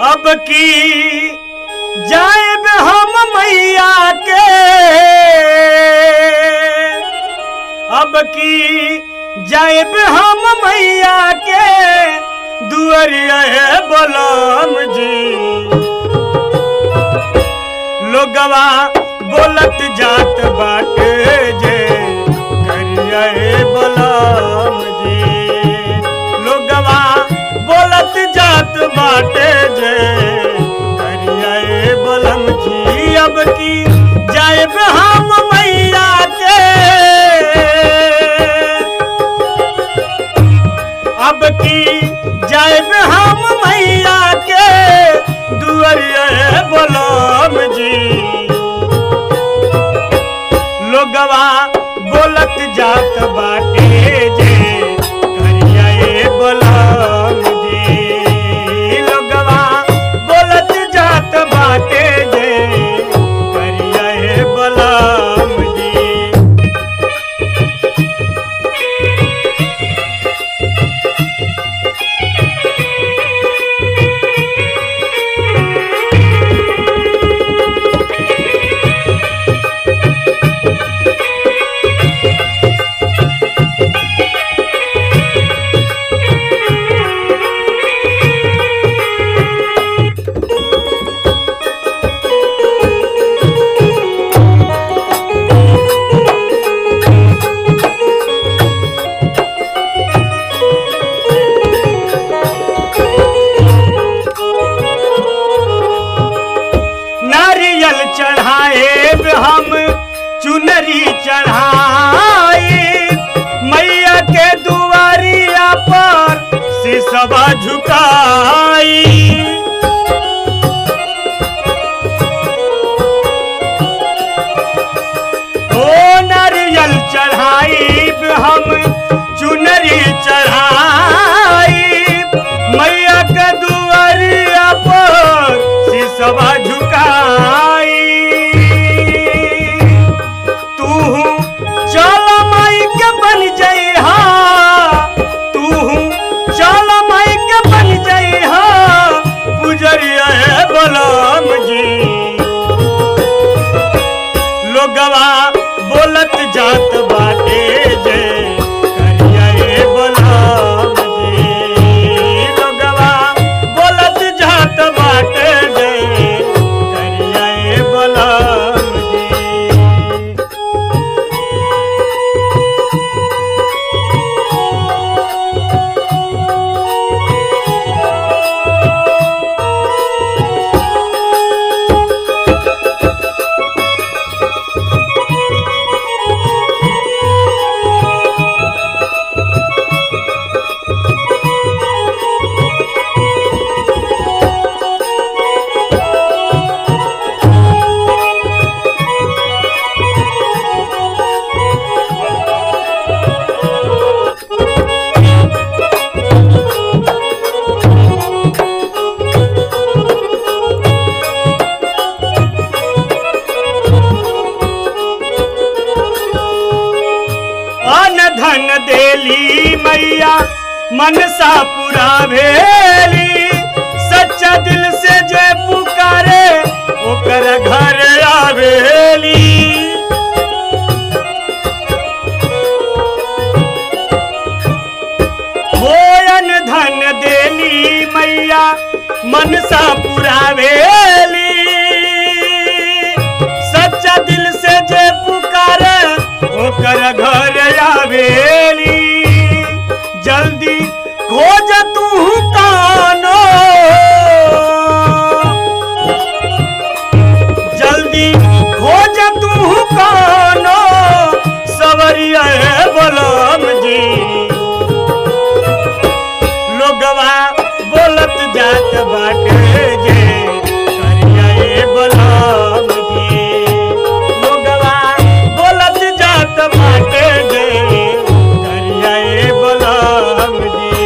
अब की जाएब हम मैया के, अब की जाएब हम मैया के दुआरिया बलम जी। लोगवा बोलत जात बाटे जे करिया बलम जी। लोगवा बोलत जात बाटे जे करिया बलम जी। अब की जाएब हम मैया के, अब की जाएब हम मैया के दुआरिया बलम जी। लोगवा बोलत जात बाटे जे करिया बलम जी। लोगवा बोलत जात बाटे जे करिया बलम जी। चढ़ाए हम चुनरी चढ़ाए मैया के दुआरिया पर सिसवा झुकाई। ओ नारियल चढ़ाई हम चुनरी चढ़ाई मैया के दुआरिया पर सिसवा झुकाई। बलम जी लोगवा बोलत जात बाटे जे करिया बलम जी। लोगवा बोलत जात बाटे जे करिया बलम जी। धन देली मैया मनसा पूरा भेली। सच्चा दिल से जे पुकारे ओकर घर आवेली। होयन धन देली मैया मनसा पूरा भेली। सच्चा दिल से जे पुकारे ओकर घर आवेली। जल्दी खोज तू कानो, जल्दी खोज तू कानो सवरिया बलम जी। लोगवा बोलत जात बाटे जे करिया बलम जी। लोगवा बोलत जात बाटे जे करिया बलम जी।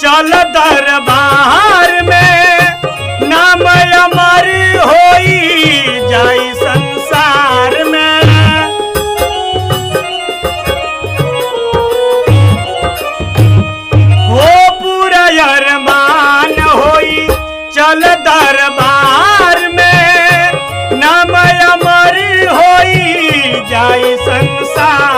चल दरबार में नाम अमर होई जाई संसार में। हो पूरा अरमान होई चल दरबार में नाम अमर होई जाई संसार